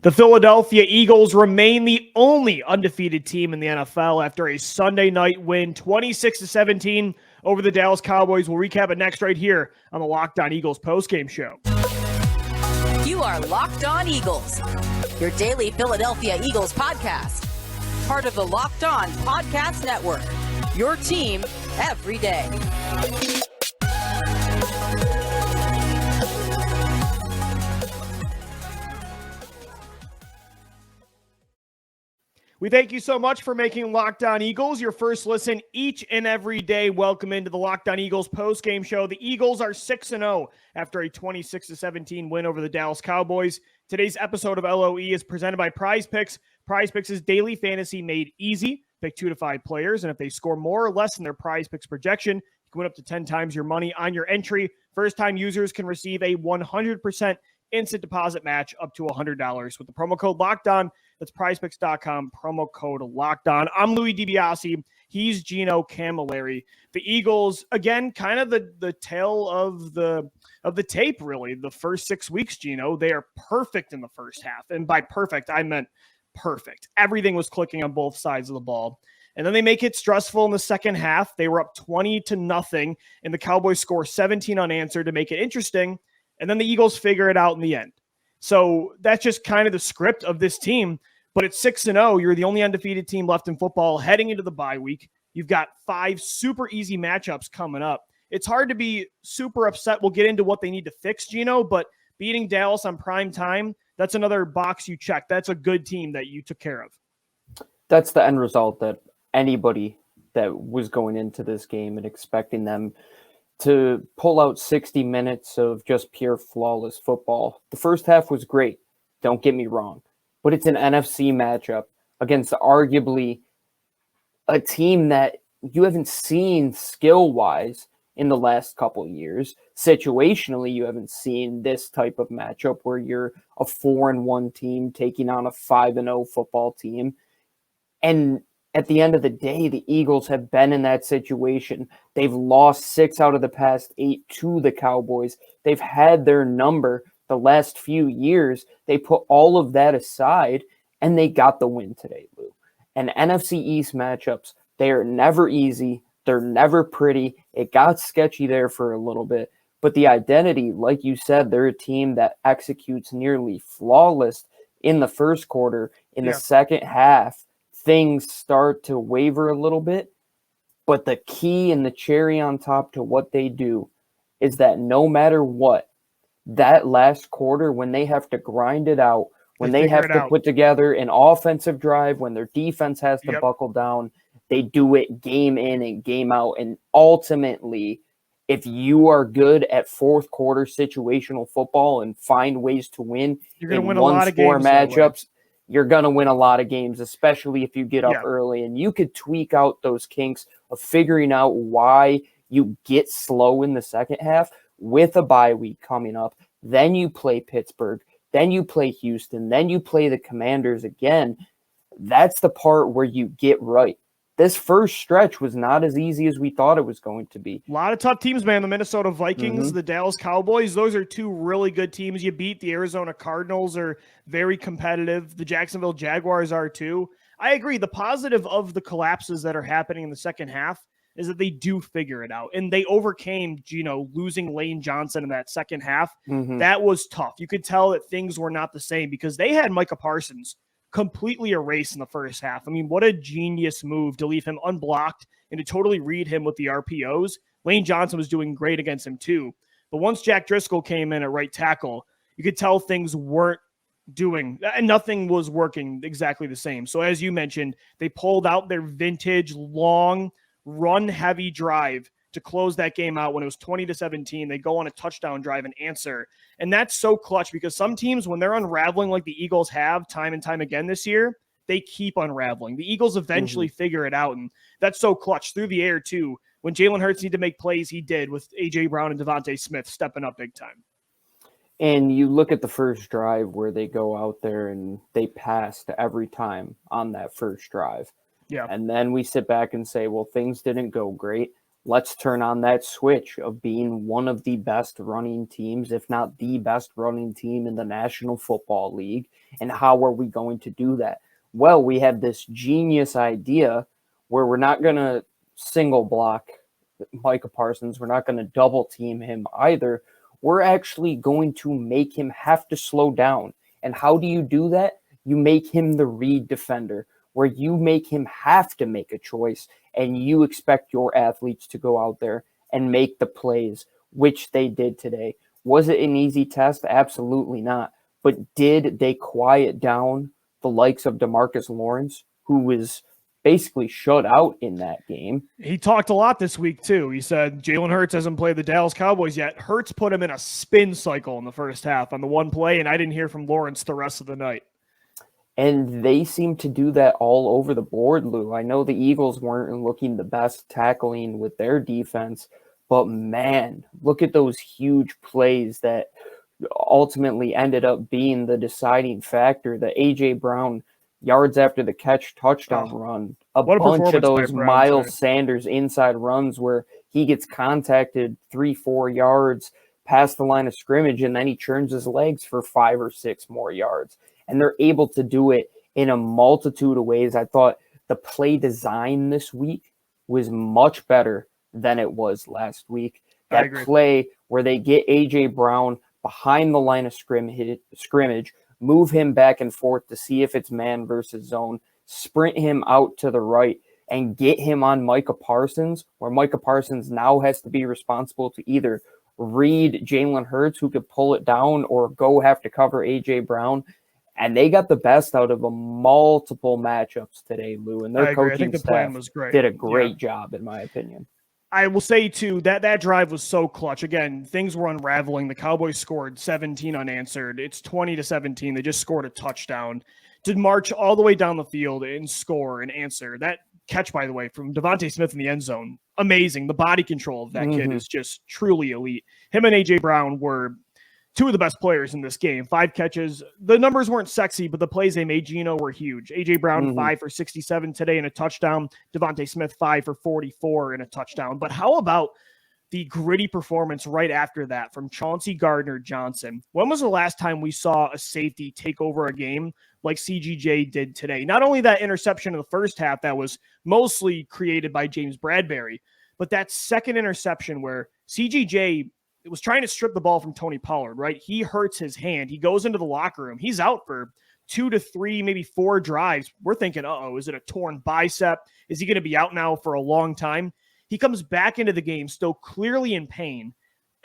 The Philadelphia Eagles remain the only undefeated team in the NFL after a Sunday night win, 26-17 over the Dallas Cowboys. We'll recap it next right here on the Locked On Eagles postgame show. You are Locked On Eagles, your daily Philadelphia Eagles podcast. Part of the Locked On Podcast Network, your team every day. We thank you so much for making Locked On Eagles your first listen each and every day. Welcome into the Locked On Eagles postgame show. The Eagles are 6-0 after a 26-17 win over the Dallas Cowboys. Today's episode of LOE is presented by Prize Picks. Prize Picks is daily fantasy made easy. Pick 2 to 5 players, and if they score more or less than their Prize Picks projection, you can win up to 10 times your money on your entry. First-time users can receive a 100% instant deposit match up to $100 with the promo code LOCKEDON. That's prizepicks.com, promo code LOCKEDON. I'm Louis DiBiase. He's Gino Camilleri. The Eagles, again, kind of the tale of the tape, really. The first 6 weeks, Gino, they are perfect in the first half. And by perfect, I meant perfect. Everything was clicking on both sides of the ball. And then they make it stressful in the second half. They were up 20-0, and the Cowboys score 17 unanswered to make it interesting. And then the Eagles figure it out in the end. So that's just kind of the script of this team. But at 6-0, you're the only undefeated team left in football heading into the bye week. You've got 5 super easy matchups coming up. It's hard to be super upset. We'll get into what they need to fix, Gino, but beating Dallas on prime time, that's another box you check. That's a good team that you took care of. That's the end result that anybody that was going into this game and expecting them to pull out 60 minutes of just pure flawless football. The first half was great, don't get me wrong, but it's an NFC matchup against arguably a team that you haven't seen skill-wise in the last couple of years. Situationally, you haven't seen this type of matchup where you're a 4-1 team taking on a 5-0 football team. And at the end of the day, the Eagles have been in that situation. They've lost 6 out of the past 8 to the Cowboys. They've had their number the last few years. They put all of that aside, and they got the win today, Lou. And NFC East matchups, they are never easy. They're never pretty. It got sketchy there for a little bit. But the identity, like you said, they're a team that executes nearly flawless in the first quarter. In the second half, things start to waver a little bit, but the key and the cherry on top to what they do is that no matter what, that last quarter, when they have to grind it out, when they have to put together an offensive drive, when their defense has to buckle down, they do it game in and game out. And ultimately, if you are good at fourth quarter situational football and find ways to win, you're going to win a lot of games matchups. You're going to win a lot of games, especially if you get up early. And you could tweak out those kinks of figuring out why you get slow in the second half with a bye week coming up. Then you play Pittsburgh. Then you play Houston. Then you play the Commanders again. That's the part where you get right. This first stretch was not as easy as we thought it was going to be. A lot of tough teams, man. The Minnesota Vikings, the Dallas Cowboys, those are 2 really good teams. You beat the Arizona Cardinals, are very competitive. The Jacksonville Jaguars are too. I agree. The positive of the collapses that are happening in the second half is that they do figure it out. And they overcame, losing Lane Johnson in that second half. That was tough. You could tell that things were not the same because they had Micah Parsons completely erased in the first half. I mean, what a genius move to leave him unblocked and to totally read him with the RPOs. Lane Johnson was doing great against him too. But once Jack Driscoll came in at right tackle, you could tell things weren't doing, and nothing was working exactly the same. So as you mentioned, they pulled out their vintage, long, run-heavy drive to close that game out when it was 20-17. They go on a touchdown drive and answer. And that's so clutch because some teams, when they're unraveling like the Eagles have time and time again this year, they keep unraveling. The Eagles eventually figure it out, and that's so clutch through the air too. When Jalen Hurts needed to make plays, he did, with A.J. Brown and Devontae Smith stepping up big time. And you look at the first drive where they go out there and they passed every time on that first drive. Yeah. And then we sit back and say, well, things didn't go great. let's turn on that switch of being one of the best running teams, if not the best running team in the National Football League. And how are we going to do that? Well, we have this genius idea where we're not going to single block Micah Parsons. We're not going to double team him either. We're actually going to make him have to slow down. And how do you do that? You make him the read defender, where you make him have to make a choice, and you expect your athletes to go out there and make the plays, which they did today. Was it an easy test? Absolutely not. But did they quiet down the likes of DeMarcus Lawrence, who was basically shut out in that game? He talked a lot this week, too. He said Jalen Hurts hasn't played the Dallas Cowboys yet. Hurts put him in a spin cycle in the first half on the one play, and I didn't hear from Lawrence the rest of the night. And they seem to do that all over the board, Lou. I know the Eagles weren't looking the best tackling with their defense, but man, look at those huge plays that ultimately ended up being the deciding factor. The A.J. Brown yards after the catch touchdown run, a bunch of those Miles Sanders inside runs where he gets contacted 3-4 yards past the line of scrimmage, and then he turns his legs for 5 or 6 more yards. And they're able to do it in a multitude of ways. I thought the play design this week was much better than it was last week. That play where they get A.J. Brown behind the line of scrimmage, move him back and forth to see if it's man versus zone, sprint him out to the right, and get him on Micah Parsons, where Micah Parsons now has to be responsible to either read Jalen Hurts, who could pull it down, or go have to cover A.J. Brown. And they got the best out of multiple matchups today, Lou, and their coaching staff did a great job, in my opinion. I will say, too, that drive was so clutch. Again, things were unraveling. The Cowboys scored 17 unanswered. It's 20-17. They just scored a touchdown to march all the way down the field and score and answer. That catch, by the way, from Devontae Smith in the end zone, amazing. The body control of that kid is just truly elite. Him and A.J. Brown were two of the best players in this game. 5 catches. The numbers weren't sexy, but the plays they made, Gino, were huge. A.J. Brown, 5 for 67 today in a touchdown. Devontae Smith, 5 for 44 in a touchdown. But how about the gritty performance right after that from Chauncey Gardner-Johnson? When was the last time we saw a safety take over a game like CGJ did today? Not only that interception in the first half that was mostly created by James Bradberry, but that second interception where CGJ was trying to strip the ball from Tony Pollard, right? He hurts his hand. He goes into the locker room. He's out for 2 to 3, maybe 4 drives. We're thinking, is it a torn bicep? Is he going to be out now for a long time? He comes back into the game still clearly in pain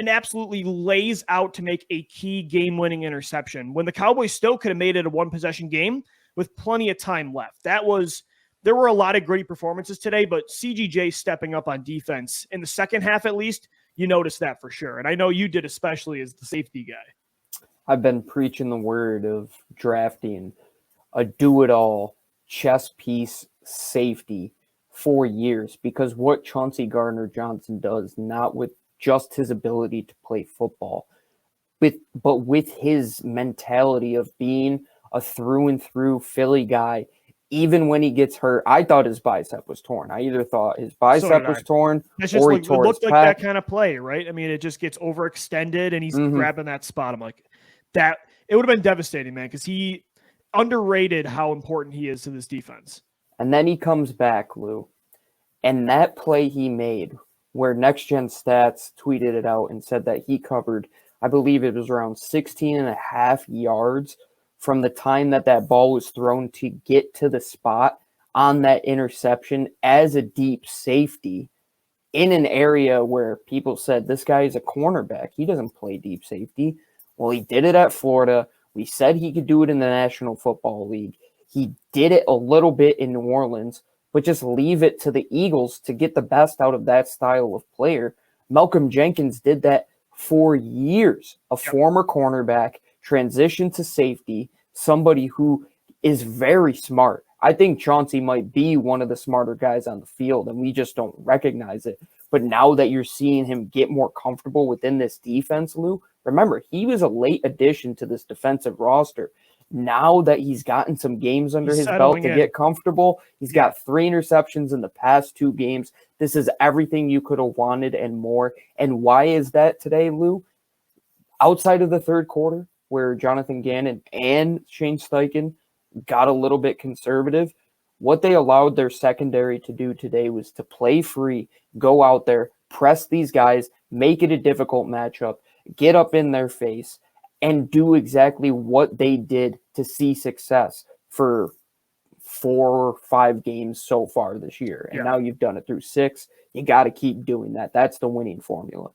and absolutely lays out to make a key game-winning interception when the Cowboys still could have made it a one-possession game with plenty of time left. There were a lot of gritty performances today, but CGJ stepping up on defense in the second half at least, you noticed that for sure. And I know you did, especially as the safety guy. I've been preaching the word of drafting a do-it-all chess piece safety for years, because what Chauncey Gardner-Johnson does, not with just his ability to play football, but with his mentality of being a through-and-through Philly guy. Even when he gets hurt, I thought his bicep was torn. I either thought his bicep was torn or he tore his pec. It looked like that kind of play, right? I mean, it just gets overextended and he's grabbing that spot. I'm like, that it would have been devastating, man, because he underrated how important he is to this defense. And then he comes back, Lou, and that play he made where Next Gen Stats tweeted it out and said that he covered, I believe it was around 16 and a half yards from the time that ball was thrown to get to the spot on that interception as a deep safety in an area where people said this guy is a cornerback. He doesn't play deep safety. Well, he did it at Florida. We said he could do it in the National Football League. He did it a little bit in New Orleans, but just leave it to the Eagles to get the best out of that style of player. Malcolm Jenkins did that for years. A former cornerback, transition to safety, somebody who is very smart. I think Chauncey might be one of the smarter guys on the field, and we just don't recognize it. But now that you're seeing him get more comfortable within this defense, Lou, remember, he was a late addition to this defensive roster. Now that he's gotten some games under He's his belt settling to in. get comfortable, he's got 3 interceptions in the past 2 games. This is everything you could have wanted and more. And why is that today, Lou? Outside of the third quarter, where Jonathan Gannon and Shane Steichen got a little bit conservative, what they allowed their secondary to do today was to play free, go out there, press these guys, make it a difficult matchup, get up in their face, and do exactly what they did to see success for 4 or 5 games so far this year. And now you've done it through 6. You got to keep doing that. That's the winning formula.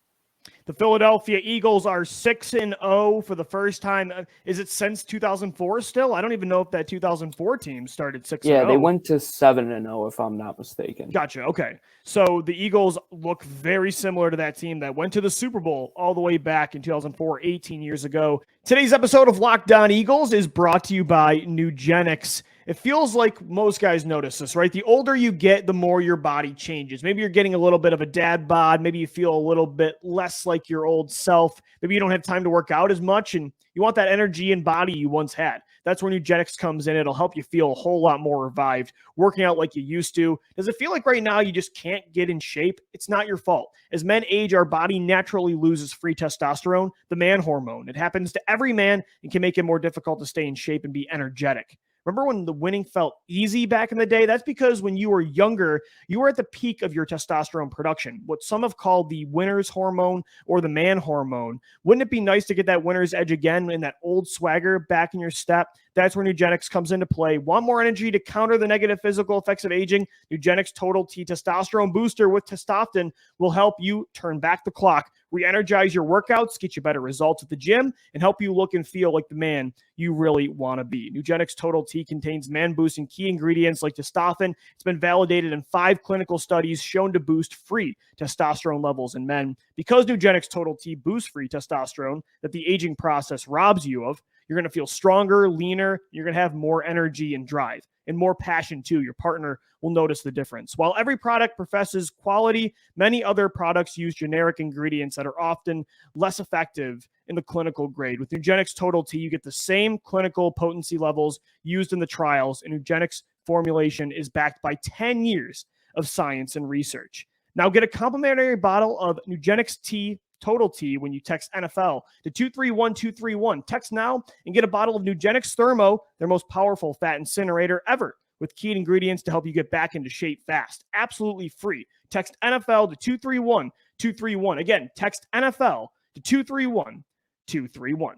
The Philadelphia Eagles are 6-0 for the first time. Is it since 2004 still? I don't even know if that 2004 team started 6-0. Yeah, they went to 7-0 if I'm not mistaken. Gotcha. Okay. So the Eagles look very similar to that team that went to the Super Bowl all the way back in 2004, 18 years ago. Today's episode of Locked On Eagles is brought to you by Nugenix. It feels like most guys notice this, right? The older you get, the more your body changes. Maybe you're getting a little bit of a dad bod. Maybe you feel a little bit less like your old self. Maybe you don't have time to work out as much and you want that energy and body you once had. That's where Nugenix comes in. It'll help you feel a whole lot more revived, working out like you used to. Does it feel like right now you just can't get in shape? It's not your fault. As men age, our body naturally loses free testosterone, the man hormone. It happens to every man and can make it more difficult to stay in shape and be energetic. Remember when the winning felt easy back in the day? That's because when you were younger, you were at the peak of your testosterone production, what some have called the winner's hormone or the man hormone. Wouldn't it be nice to get that winner's edge again and that old swagger back in your step? That's where Nugenix comes into play. Want more energy to counter the negative physical effects of aging? Nugenix Total T Testosterone Booster with Testosterone will help you turn back the clock, re-energize your workouts, get you better results at the gym, and help you look and feel like the man you really want to be. Nugenix Total T contains man-boosting key ingredients like testosterone. It's been validated in 5 clinical studies shown to boost free testosterone levels in men. Because Nugenix Total T boosts free testosterone that the aging process robs you of, you're going to feel stronger, leaner. You're going to have more energy and drive and more passion too. Your partner will notice the difference. While every product professes quality, many other products use generic ingredients that are often less effective in the clinical grade. With Nugenix Total T, you get the same clinical potency levels used in the trials, and Nugenix formulation is backed by 10 years of science and research. Now get a complimentary bottle of Nugenix T Total T when you text NFL to 231231. Text now and get a bottle of Nugenix Thermo, their most powerful fat incinerator ever, with key ingredients to help you get back into shape fast. Absolutely free. Text NFL to 231231. Again, text NFL to 231231.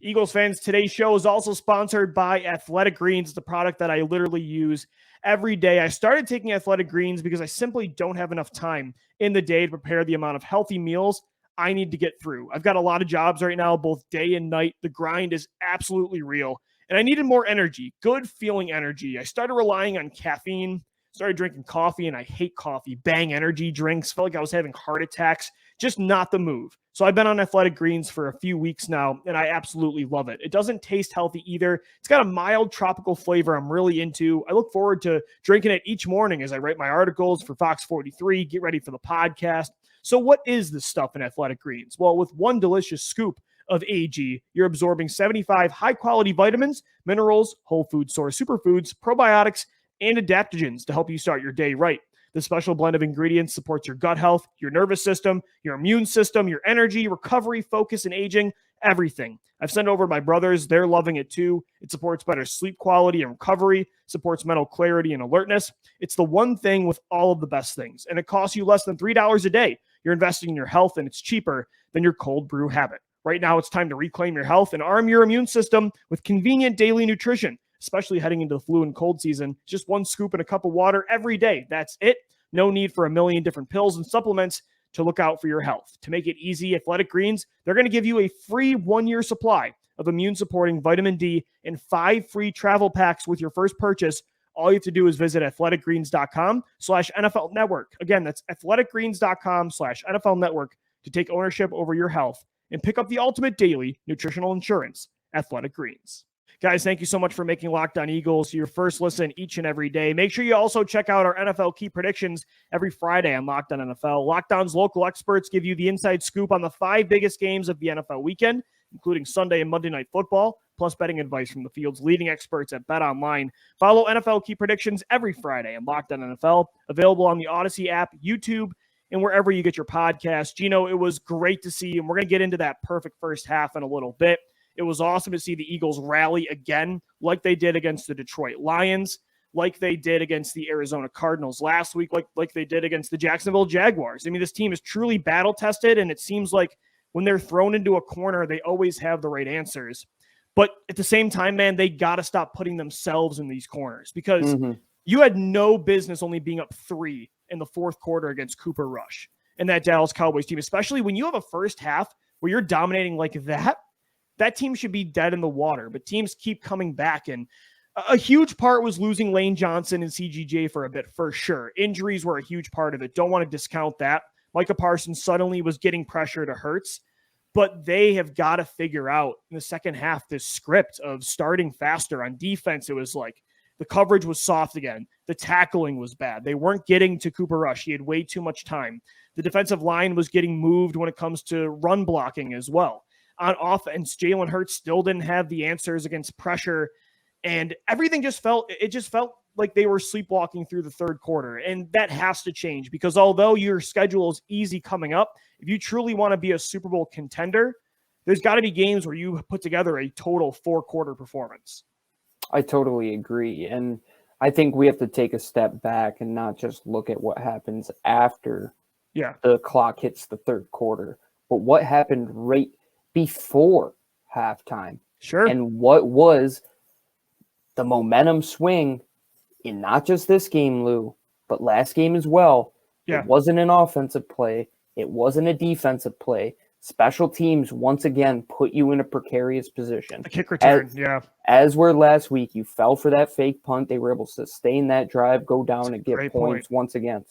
Eagles fans, today's show is also sponsored by Athletic Greens, the product that I literally use every day. I started taking Athletic Greens because I simply don't have enough time in the day to prepare the amount of healthy meals I need to get through. I've got a lot of jobs right now, both day and night. The grind is absolutely real, and I needed more energy, good feeling energy. I started relying on caffeine, started drinking coffee, and I hate coffee. Bang energy drinks. Felt like I was having heart attacks. Just not the move. So I've been on Athletic Greens for a few weeks now, and I absolutely love it. It doesn't taste healthy either. It's got a mild tropical flavor I'm really into. I look forward to drinking it each morning as I write my articles for Fox 43, get ready for the podcast. So what is this stuff in Athletic Greens? Well, with one delicious scoop of AG, you're absorbing 75 high-quality vitamins, minerals, whole food source superfoods, probiotics, and adaptogens to help you start your day right. The special blend of ingredients supports your gut health, your nervous system, your immune system, your energy, recovery, focus, and aging, everything. I've sent over to my brothers. They're loving it too. It supports better sleep quality and recovery, supports mental clarity and alertness. It's the one thing with all of the best things, and it costs you less than $3 a day. You're investing in your health, and it's cheaper than your cold brew habit. Right now, it's time to reclaim your health and arm your immune system with convenient daily nutrition, especially heading into the flu and cold season. Just one scoop in a cup of water every day. That's it. No need for a million different pills and supplements to look out for your health. To make it easy, Athletic Greens, they're going to give you a free 1-year supply of immune-supporting vitamin D and 5 free travel packs with your first purchase. All you have to do is visit athleticgreens.com/NFL Network. Again, that's athleticgreens.com/NFL Network to take ownership over your health and pick up the ultimate daily nutritional insurance, Athletic Greens. Guys, thank you so much for making Locked On Eagles your first listen each and every day. Make sure you also check out our NFL key predictions every Friday on Locked On NFL. Locked On's local experts give you the inside scoop on the 5 biggest games of the NFL weekend, including Sunday and Monday Night Football. plus betting advice from the field's leading experts at BetOnline. Follow NFL Key Predictions every Friday on Locked On NFL, available on the Odyssey app, YouTube, and wherever you get your podcasts. Gino, it was great to see, and we're going to get into that perfect first half in a little bit. It was awesome to see the Eagles rally again like they did against the Detroit Lions, like they did against the Arizona Cardinals last week, like they did against the Jacksonville Jaguars. I mean, this team is truly battle-tested, and it seems like when they're thrown into a corner, they always have the right answers. But at the same time, man, they got to stop putting themselves in these corners because you had no business only being up 3 in the fourth quarter against Cooper Rush and that Dallas Cowboys team, especially when you have a first half where you're dominating like that. That team should be dead in the water, but teams keep coming back. And a huge part was losing Lane Johnson and CGJ for a bit, for sure. Injuries were a huge part of it. Don't want to discount that. Micah Parsons suddenly was getting pressure to Hurts, but they have got to figure out in the second half this script of starting faster. On defense, it was like the coverage was soft again. The tackling was bad. They weren't getting to Cooper Rush. He had way too much time. The defensive line was getting moved when it comes to run blocking as well. On offense, Jalen Hurts still didn't have the answers against pressure, and everything just felt like they were sleepwalking through the third quarter, and that has to change because although your schedule is easy coming up, if you truly want to be a Super Bowl contender, there's got to be games where you put together a total 4-quarter performance. I totally agree, and I think we have to take a step back and not just look at what happens after the clock hits the third quarter, but what happened right before halftime. Sure. And what was the momentum swing in not just this game, Lou, but last game as well. Yeah. It wasn't an offensive play. It wasn't a defensive play. Special teams, once again, put you in a precarious position. A kick return, As were last week, you fell for that fake punt. They were able to sustain that drive, go down and get points once again.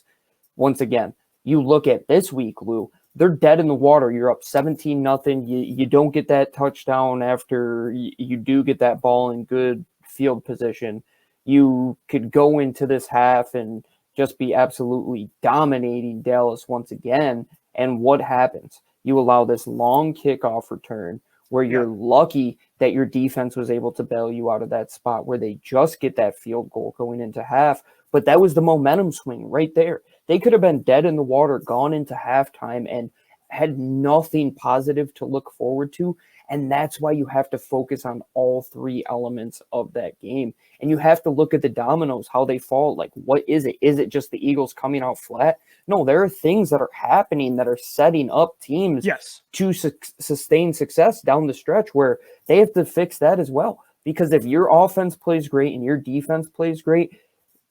You look at this week, Lou, they're dead in the water. You're up 17-0. You don't get that touchdown after you do get that ball in good field position. You could go into this half and just be absolutely dominating Dallas once again. And what happens? You allow this long kickoff return where you're lucky that your defense was able to bail you out of that spot where they just get that field goal going into half. But that was the momentum swing right there. They could have been dead in the water, gone into halftime, and had nothing positive to look forward to. And that's why you have to focus on all 3 elements of that game. And you have to look at the dominoes, how they fall. Like, what is it? Is it just the Eagles coming out flat? No, there are things that are happening that are setting up teams to sustain success down the stretch where they have to fix that as well. Because if your offense plays great and your defense plays great,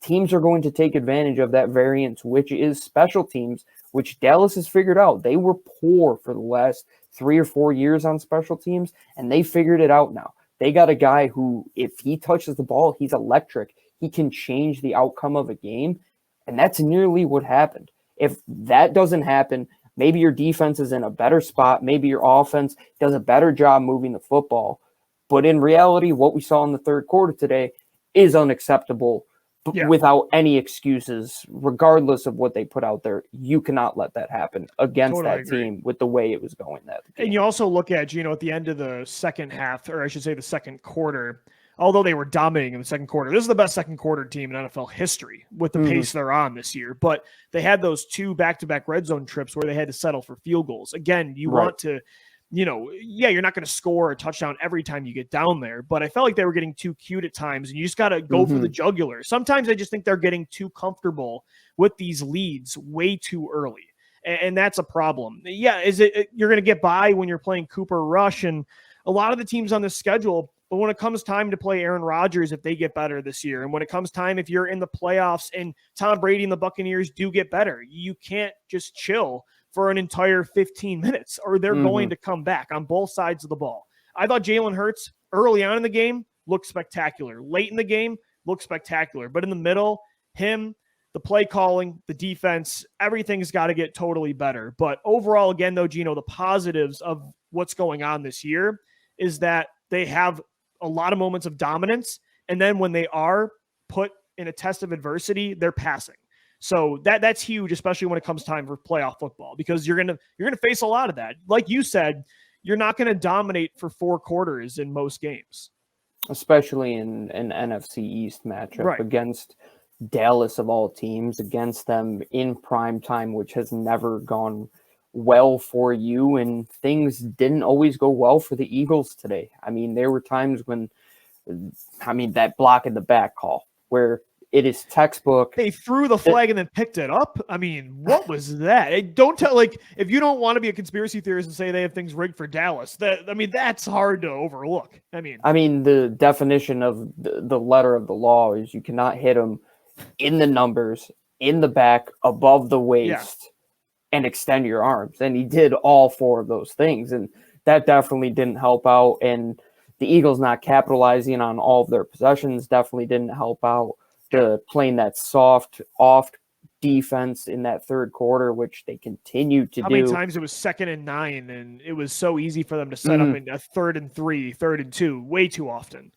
teams are going to take advantage of that variance, which is special teams, which Dallas has figured out. They were poor for the last 3 or 4 years on special teams, and they figured it out now. They got a guy who, if he touches the ball, he's electric. He can change the outcome of a game, and that's nearly what happened. If that doesn't happen, maybe your defense is in a better spot. Maybe your offense does a better job moving the football. But in reality, what we saw in the third quarter today is unacceptable. Without any excuses, regardless of what they put out there. You cannot let that happen against that team with the way it was going. And you also look at, at the end of the second half, or I should say the second quarter, although they were dominating in the second quarter, this is the best second quarter team in NFL history with the pace they're on this year. But they had those 2 back-to-back red zone trips where they had to settle for field goals. Again, you want to you're not going to score a touchdown every time you get down there, but I felt like they were getting too cute at times, and you just got to go for the jugular. Sometimes I just think they're getting too comfortable with these leads way too early, and that's a problem. Is it you're going to get by when you're playing Cooper Rush and a lot of the teams on this schedule, but when it comes time to play Aaron Rodgers, if they get better this year, and when it comes time, if you're in the playoffs and Tom Brady and the Buccaneers do get better, you can't just chill for an entire 15 minutes, or they're going to come back on both sides of the ball. I thought Jalen Hurts early on in the game looked spectacular. Late in the game looked spectacular. But in the middle, him, the play calling, the defense, everything's got to get totally better. But overall, again, though, Gino, the positives of what's going on this year is that they have a lot of moments of dominance. And then when they are put in a test of adversity, they're passing. So that's huge, especially when it comes time for playoff football, because you're gonna face a lot of that. Like you said, you're not going to dominate for 4 quarters in most games. especially in an NFC East matchup Right. against Dallas of all teams, against them in prime time, which has never gone well for you. And things didn't always go well for the Eagles today. I mean, there were times when, that block in the back call where it is textbook. They threw the flag and then picked it up. I mean, what was that? Don't tell, like, if you don't want to be a conspiracy theorist and say they have things rigged for Dallas, that's hard to overlook. I mean, the definition of the letter of the law is you cannot hit them in the numbers, in the back, above the waist, and extend your arms. And he did all four of those things. And that definitely didn't help out. And the Eagles not capitalizing on all of their possessions definitely didn't help out. Playing that soft, off defense in that third quarter, which they continued to do. How many times it was 2nd and 9, and it was so easy for them to set up in a 3rd and 3, 3rd and 2, way too often.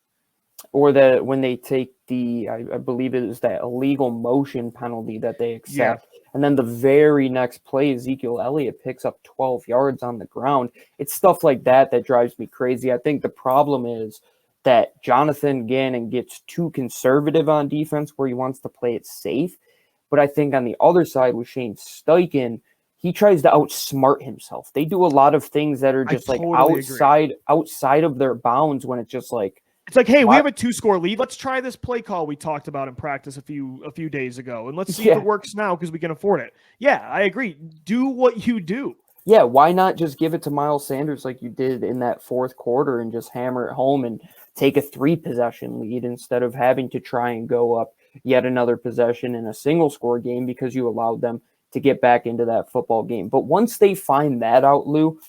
Or that when they take I believe it is that illegal motion penalty that they accept. Yeah. And then the very next play, Ezekiel Elliott picks up 12 yards on the ground. It's stuff like that drives me crazy. I think the problem is that Jonathan Gannon gets too conservative on defense where he wants to play it safe. But I think on the other side with Shane Steichen, he tries to outsmart himself. They do a lot of things that are just outside of their bounds when it's just like, it's like, hey, we have a 2-score lead. Let's try this play call we talked about in practice a few days ago, and let's see if it works now because we can afford it. Yeah, I agree. Do what you do. Yeah, why not just give it to Miles Sanders like you did in that fourth quarter and just hammer it home and take a 3-possession lead instead of having to try and go up yet another possession in a single-score game because you allowed them to get back into that football game. But once they find that out, Lou,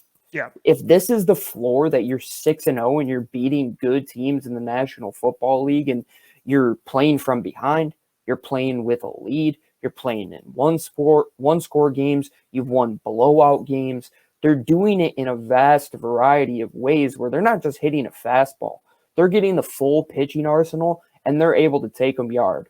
if this is the floor that you're 6-0 and you're beating good teams in the National Football League and you're playing from behind, you're playing with a lead, you're playing in one-score games, you've won blowout games, they're doing it in a vast variety of ways where they're not just hitting a fastball. They're getting the full pitching arsenal, and they're able to take them yard.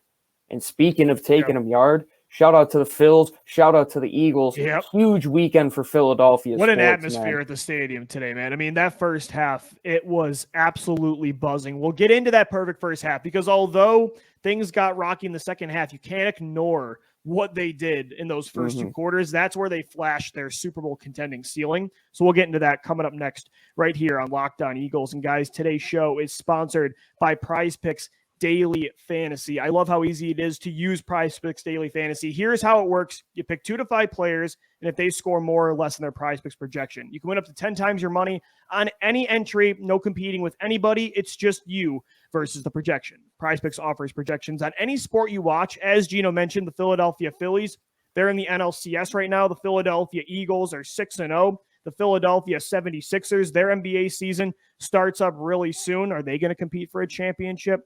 And speaking of taking them yard, shout out to the Phils. Shout out to the Eagles. Yep. Huge weekend for Philadelphia. What an atmosphere at the stadium today, man. I mean, that first half, it was absolutely buzzing. We'll get into that perfect first half because although things got rocky in the second half, you can't ignore what they did in those first 2 quarters. That's where they flashed their Super Bowl contending ceiling. So we'll get into that coming up next right here on Locked On Eagles. And guys, today's show is sponsored by Prize Picks Daily Fantasy. I love how easy it is to use Prize Picks Daily Fantasy. Here's how it works. You pick 2 to 5 players, and if they score more or less than their Prize Picks projection, you can win up to 10 times your money on any entry. No competing with anybody. It's just you versus the projection. Prize Picks offers projections on any sport you watch. As Gino mentioned, the Philadelphia Phillies, they're in the NLCS right now. The Philadelphia Eagles are 6-0. The Philadelphia 76ers, their NBA season starts up really soon. Are they going to compete for a championship?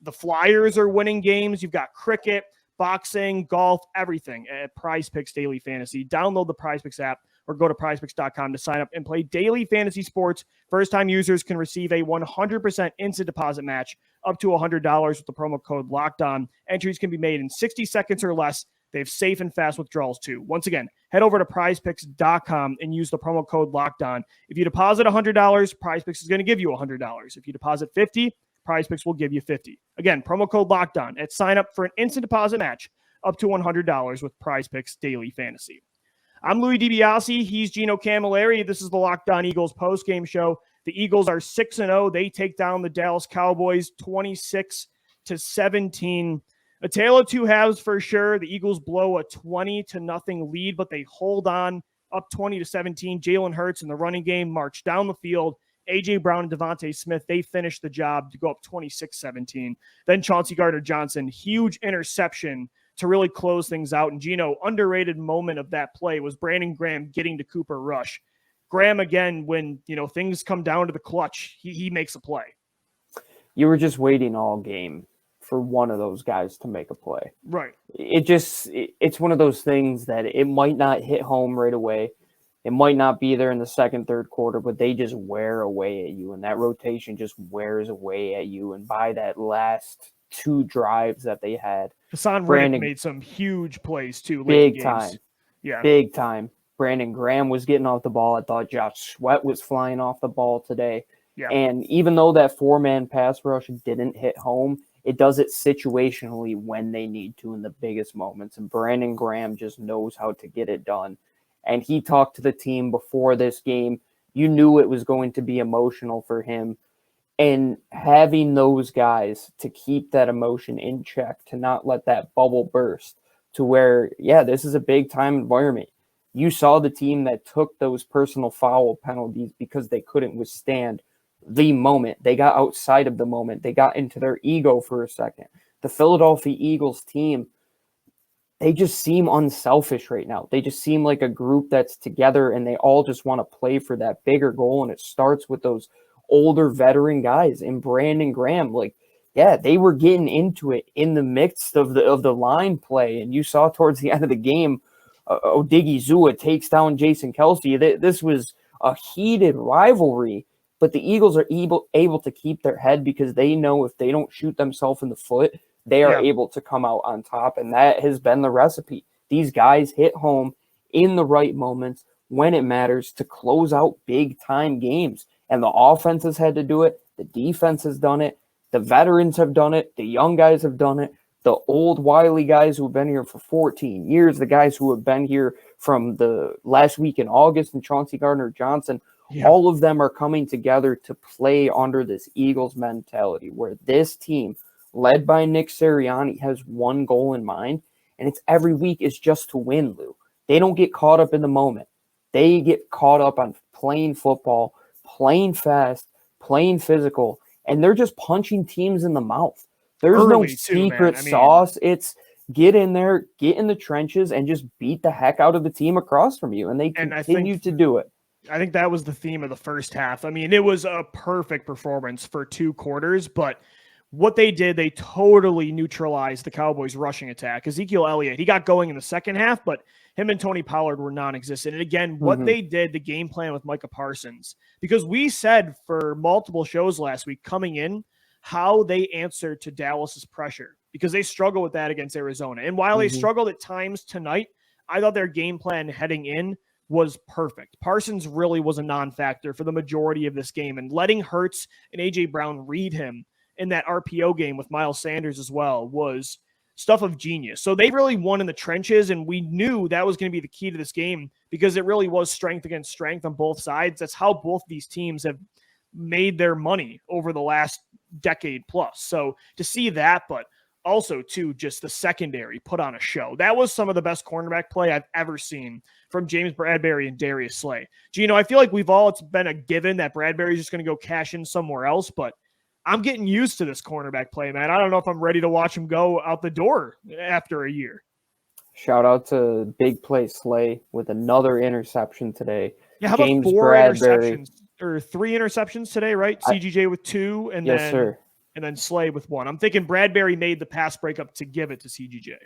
The Flyers are winning games. You've got cricket, boxing, golf, everything at Prize Picks Daily Fantasy. Download the Prize Picks app or go to prizepicks.com to sign up and play daily fantasy sports. First-time users can receive a 100% instant deposit match up to $100 with the promo code LOCKEDON. Entries can be made in 60 seconds or less. They have safe and fast withdrawals too. Once again, head over to prizepicks.com and use the promo code LOCKEDON. If you deposit $100, Prize Picks is going to give you $100. If you deposit $50, Prize Picks will give you $50. Again, promo code LOCKEDON at sign up for an instant deposit match up to $100 with Prize Picks Daily Fantasy. I'm Louis DiBiase. He's Gino Camilleri. This is the Locked On Eagles postgame show. The Eagles are 6-0. They take down the Dallas Cowboys 26-17. A tale of two halves for sure. The Eagles blow a 20-0 lead, but they hold on up 20-17. Jalen Hurts in the running game march down the field. A.J. Brown and Devontae Smith, they finished the job to go up 26-17. Then Chauncey Gardner-Johnson, huge interception to really close things out. And Gino, underrated moment of that play was Brandon Graham getting to Cooper Rush. Graham, again, when things come down to the clutch, he makes a play. You were just waiting all game for one of those guys to make a play. Right. It's one of those things that it might not hit home right away. It might not be there in the second, third quarter, but they just wear away at you, and that rotation just wears away at you. And by that last 2 drives that they had, Hassan Reddick made some huge plays too. Big time. Yeah. Big time. Brandon Graham was getting off the ball. I thought Josh Sweat was flying off the ball today. Yeah. And even though that 4-man pass rush didn't hit home, it does it situationally when they need to in the biggest moments. And Brandon Graham just knows how to get it done. And he talked to the team before this game. You knew it was going to be emotional for him. And having those guys to keep that emotion in check, to not let that bubble burst, to where, yeah, this is a big-time environment. You saw the team that took those personal foul penalties because they couldn't withstand the moment. They got outside of the moment. They got into their ego for a second. The Philadelphia Eagles team, they just seem unselfish right now. They just seem like a group that's together, and they all just want to play for that bigger goal, and it starts with those older veteran guys. And Brandon Graham, like, yeah, they were getting into it in the midst of the line play, and you saw towards the end of the game, Odigizua takes down Jason Kelsey. This was a heated rivalry, but the Eagles are able to keep their head because they know if they don't shoot themselves in the foot, they are able to come out on top, and that has been the recipe. These guys hit home in the right moments when it matters to close out big-time games, and the offense has had to do it. The defense has done it. The veterans have done it. The young guys have done it. The old wily guys who have been here for 14 years, the guys who have been here from the last week in August, and Chauncey Gardner-Johnson, all of them are coming together to play under this Eagles mentality where this team, led by Nick Sirianni, has one goal in mind, and it's every week is just to win, Lou. They don't get caught up in the moment. They get caught up on playing football, playing fast, playing physical, and they're just punching teams in the mouth. There's no secret sauce. It's get in there, get in the trenches, and just beat the heck out of the team across from you, and they continue to do it. I think that was the theme of the first half. I mean, it was a perfect performance for 2 quarters, but what they did, they totally neutralized the Cowboys' rushing attack. Ezekiel Elliott, he got going in the second half, but him and Tony Pollard were non-existent. And again, what they did, the game plan with Micah Parsons, because we said for multiple shows last week coming in, how they answered to Dallas's pressure, because they struggle with that against Arizona. And while they struggled at times tonight, I thought their game plan heading in was perfect. Parsons really was a non-factor for the majority of this game, and letting Hurts and A.J. Brown read him in that RPO game with Miles Sanders as well was stuff of genius. So they really won in the trenches, and we knew that was going to be the key to this game because it really was strength against strength on both sides. That's how both these teams have made their money over the last decade plus. So to see that, but also too, just the secondary put on a show. That was some of the best cornerback play I've ever seen from James Bradberry and Darius Slay. Gino, I feel like it's been a given that Bradberry is just going to go cash in somewhere else, but I'm getting used to this cornerback play, man. I don't know if I'm ready to watch him go out the door after a year. Shout out to Big Play Slay with another interception today. Yeah, how James about 4 Bradberry. interceptions or 3 interceptions today, right? CGJ with 2 and then Slay with 1. I'm thinking Bradberry made the pass breakup to give it to CGJ.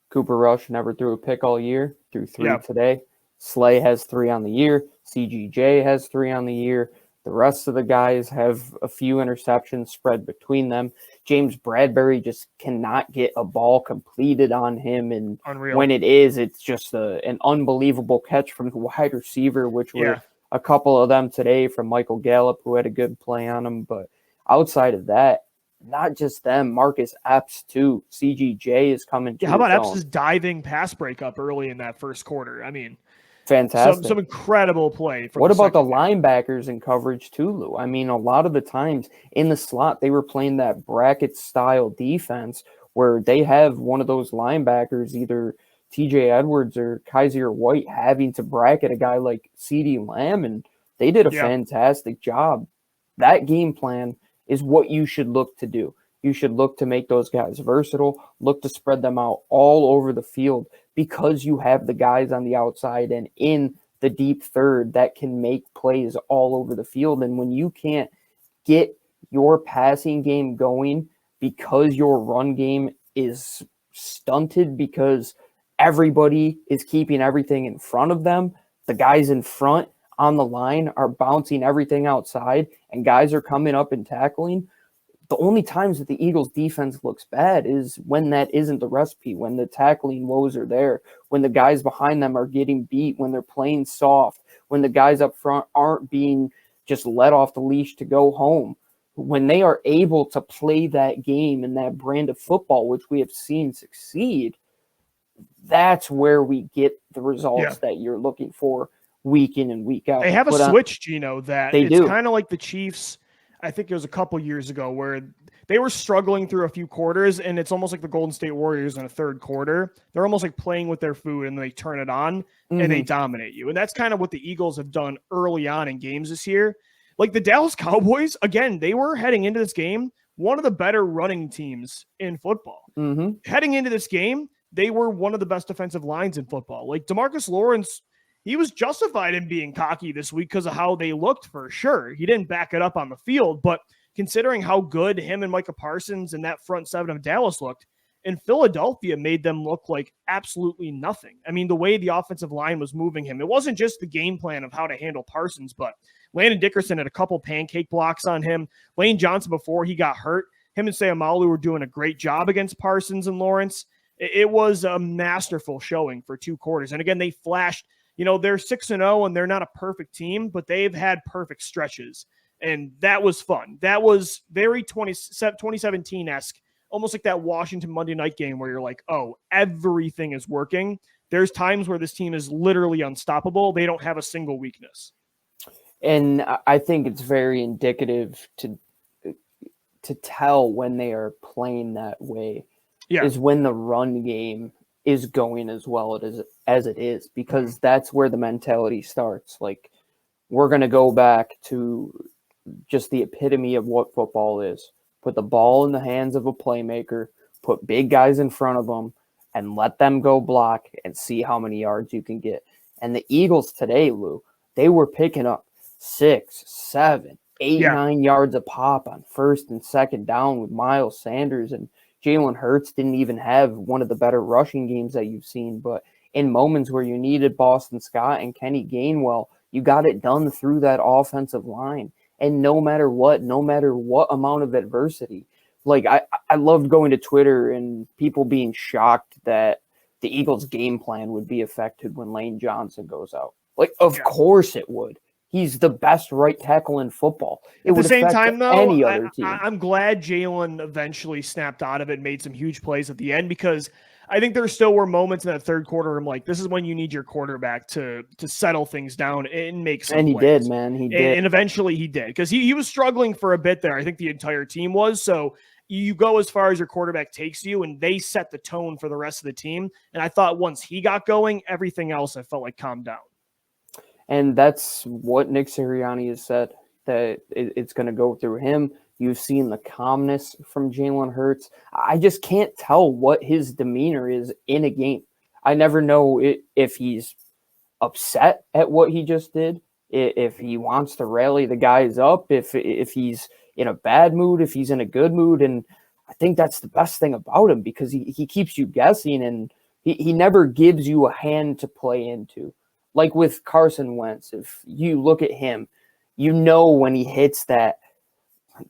Cooper Rush never threw a pick all year, threw 3 today. Slay has 3 on the year. CGJ has 3 on the year. The rest of the guys have a few interceptions spread between them. James Bradberry just cannot get a ball completed on him. And when it is, it's just an unbelievable catch from the wide receiver, which were a couple of them today from Michael Gallup, who had a good play on him. But outside of that, not just them, Marcus Epps too. CGJ is coming to how about Epps' diving pass breakup early in that first quarter? I mean, fantastic. Some incredible play. What about the linebackers in coverage too, Lou? I mean, a lot of the times in the slot, they were playing that bracket-style defense where they have one of those linebackers, either TJ Edwards or Kaiser White, having to bracket a guy like CeeDee Lamb, and they did a fantastic job. That game plan is what you should look to do. You should look to make those guys versatile, look to spread them out all over the field, because you have the guys on the outside and in the deep third that can make plays all over the field. And when you can't get your passing game going because your run game is stunted, because everybody is keeping everything in front of them, the guys in front on the line are bouncing everything outside, and guys are coming up and tackling, the only times that the Eagles defense looks bad is when that isn't the recipe, when the tackling woes are there, when the guys behind them are getting beat, when they're playing soft, when the guys up front aren't being just let off the leash to go home. When they are able to play that game and that brand of football, which we have seen succeed, that's where we get the results that you're looking for week in and week out. They have a switch, Gino, that they it's do. Kind of like the Chiefs. I think it was a couple years ago where they were struggling through a few quarters, and it's almost like the Golden State Warriors in a third quarter. They're almost like playing with their food, and they turn it on and they dominate you. And that's kind of what the Eagles have done early on in games this year. Like the Dallas Cowboys, again, they were heading into this game one of the better running teams in football. Heading into this game, they were one of the best defensive lines in football. Like DeMarcus Lawrence, he was justified in being cocky this week because of how they looked for sure. He didn't back it up on the field, but considering how good him and Micah Parsons and that front seven of Dallas looked, and Philadelphia made them look like absolutely nothing. I mean, the way the offensive line was moving him, it wasn't just the game plan of how to handle Parsons, but Landon Dickerson had a couple pancake blocks on him. Lane Johnson, before he got hurt, him and Sayamalu were doing a great job against Parsons and Lawrence. It was a masterful showing for 2 quarters. And again, they flashed, they're 6-0 and they're not a perfect team, but they've had perfect stretches. And that was fun. That was very 2017-esque, almost like that Washington Monday night game where you're like, oh, everything is working. There's times where this team is literally unstoppable. They don't have a single weakness. And I think it's very indicative to tell when they are playing that way is when the run game is going as well as it is, because that's where the mentality starts. Like, we're going to go back to just the epitome of what football is. Put the ball in the hands of a playmaker, put big guys in front of them, and let them go block and see how many yards you can get. And the Eagles today, Lou, they were picking up 6, 7, 8, 9 yards a pop on first and second down with Miles Sanders, and Jalen Hurts didn't even have one of the better rushing games that you've seen. But in moments where you needed Boston Scott and Kenny Gainwell, you got it done through that offensive line. And no matter what amount of adversity, like I loved going to Twitter and people being shocked that the Eagles' game plan would be affected when Lane Johnson goes out. Like, of course it would. He's the best right tackle in football. At the same time, though, any other team. I'm glad Jalen eventually snapped out of it and made some huge plays at the end, because I think there still were moments in that third quarter where I'm like, this is when you need your quarterback to settle things down and make some plays. Did, man. He did. And eventually he did, because he was struggling for a bit there. I think the entire team was. So you go as far as your quarterback takes you, and they set the tone for the rest of the team. And I thought once he got going, everything else I felt like calmed down. And that's what Nick Sirianni has said, that it's going to go through him. You've seen the calmness from Jalen Hurts. I just can't tell what his demeanor is in a game. I never know if he's upset at what he just did, if he wants to rally the guys up, if he's in a bad mood, if he's in a good mood. And I think that's the best thing about him, because he keeps you guessing, and he never gives you a hand to play into. Like with Carson Wentz, if you look at him, when he hits that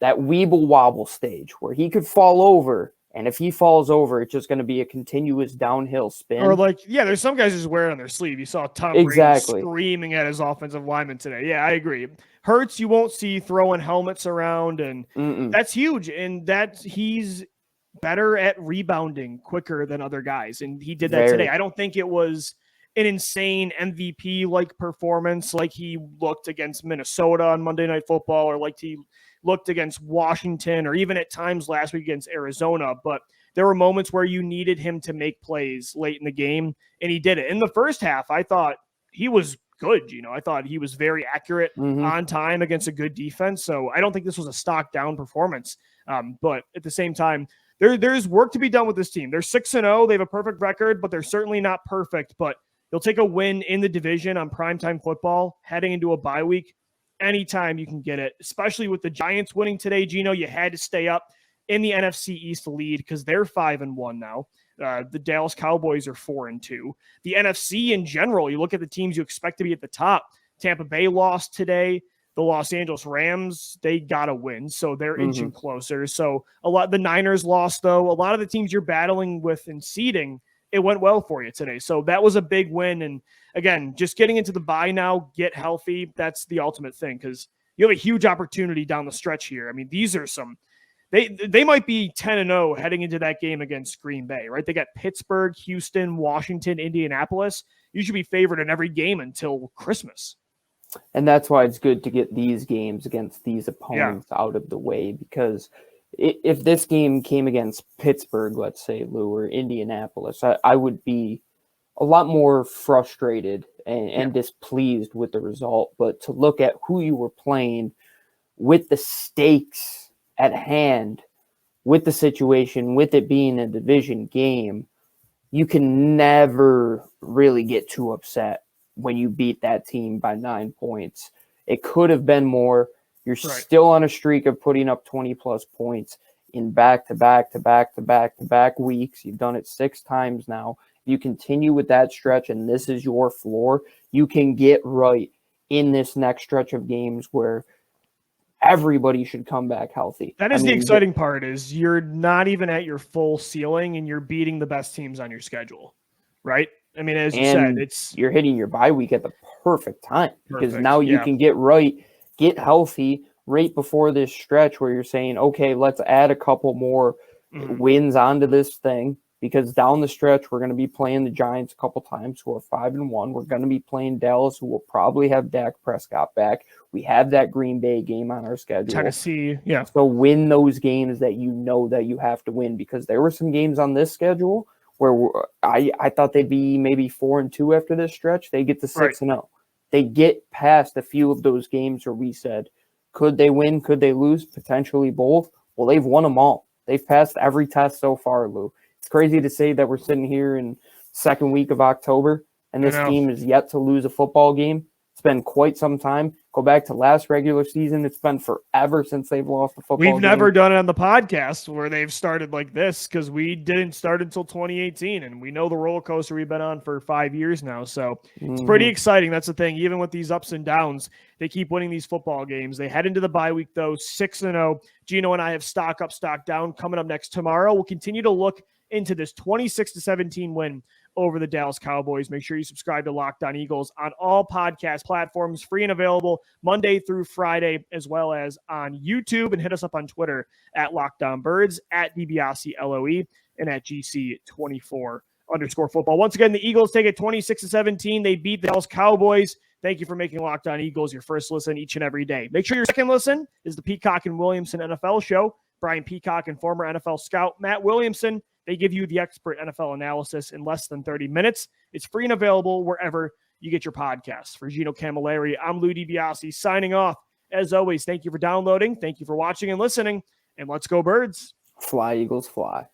weeble wobble stage where he could fall over, and if he falls over, it's just going to be a continuous downhill spin. Or there's some guys just wear it on their sleeve. You saw Tom Brady screaming at his offensive lineman today. Yeah, I agree. Hurts, you won't see throwing helmets around, and that's huge. And he's better at rebounding quicker than other guys, and he did that today. I don't think it was an insane MVP-like performance like he looked against Minnesota on Monday Night Football, or like he looked against Washington, or even at times last week against Arizona. But there were moments where you needed him to make plays late in the game, and he did it. In the first half, I thought he was good. I thought he was very accurate on time against a good defense. So I don't think this was a stock down performance. But at the same time, there's work to be done with this team. They're 6-0. They have a perfect record, but they're certainly not perfect. But you'll take a win in the division on primetime football heading into a bye week anytime you can get it, especially with the Giants winning today. Gino, you had to stay up in the NFC East lead because they're 5-1 now. The Dallas Cowboys are 4-2. The NFC in general, you look at the teams you expect to be at the top. Tampa Bay lost today. The Los Angeles Rams, they got a win, so they're inching closer. So the Niners lost, though. A lot of the teams you're battling with in seeding, it went well for you today. So that was a big win. And again, just getting into the bye now, get healthy. That's the ultimate thing, because you have a huge opportunity down the stretch here. I mean, these are they might be 10-0 heading into that game against Green Bay, right? They got Pittsburgh, Houston, Washington, Indianapolis. You should be favored in every game until Christmas. And that's why it's good to get these games against these opponents out of the way, because if this game came against Pittsburgh, let's say, Lou, or Indianapolis, I would be a lot more frustrated and displeased with the result. But to look at who you were playing with the stakes at hand, with the situation, with it being a division game, you can never really get too upset when you beat that team by 9 points. It could have been more. You're still on a streak of putting up 20-plus points in back-to-back weeks. You've done it 6 times now. You continue with that stretch, and this is your floor. You can get right in this next stretch of games where everybody should come back healthy. That is the exciting part, is you're not even at your full ceiling, and you're beating the best teams on your schedule, right? I mean, as you said, you're hitting your bye week at the perfect time, because now you can get right, get healthy right before this stretch where you're saying, okay, let's add a couple more wins onto this thing, because down the stretch, we're going to be playing the Giants a couple times, who are 5-1. We're going to be playing Dallas, who will probably have Dak Prescott back. We have that Green Bay game on our schedule. Tennessee, So win those games that you know that you have to win, because there were some games on this schedule where I thought they'd be maybe 4-2 after this stretch. They get to 6-0. They get past a few of those games where we said, could they win? Could they lose? Potentially both. Well, they've won them all. They've passed every test so far, Lou. It's crazy to say that we're sitting here in second week of October, and this team is yet to lose a football game. It's been quite some time. Go back to last regular season. It's been forever since they've lost a football game. We've never done it on the podcast where they've started like this, because we didn't start until 2018, and we know the roller coaster we've been on for 5 years now. So it's pretty exciting. That's the thing. Even with these ups and downs, they keep winning these football games. They head into the bye week, though, 6-0. Gino and I have stock up, stock down coming up next tomorrow. We'll continue to look into this 26-17 win over the Dallas Cowboys. Make sure you subscribe to Locked On Eagles on all podcast platforms, free and available Monday through Friday, as well as on YouTube, and hit us up on Twitter at Locked On Birds, at DiBiase LOE, and at GC24_football. Once again, the Eagles take it 26-17. They beat the Dallas Cowboys. Thank you for making Locked On Eagles your first listen each and every day. Make sure your second listen is the Peacock and Williamson NFL show. Brian Peacock and former NFL scout Matt Williamson, they give you the expert NFL analysis in less than 30 minutes. It's free and available wherever you get your podcasts. For Gino Camilleri, I'm Lou DiBiase signing off. As always, thank you for downloading. Thank you for watching and listening. And let's go, Birds. Fly, Eagles, fly.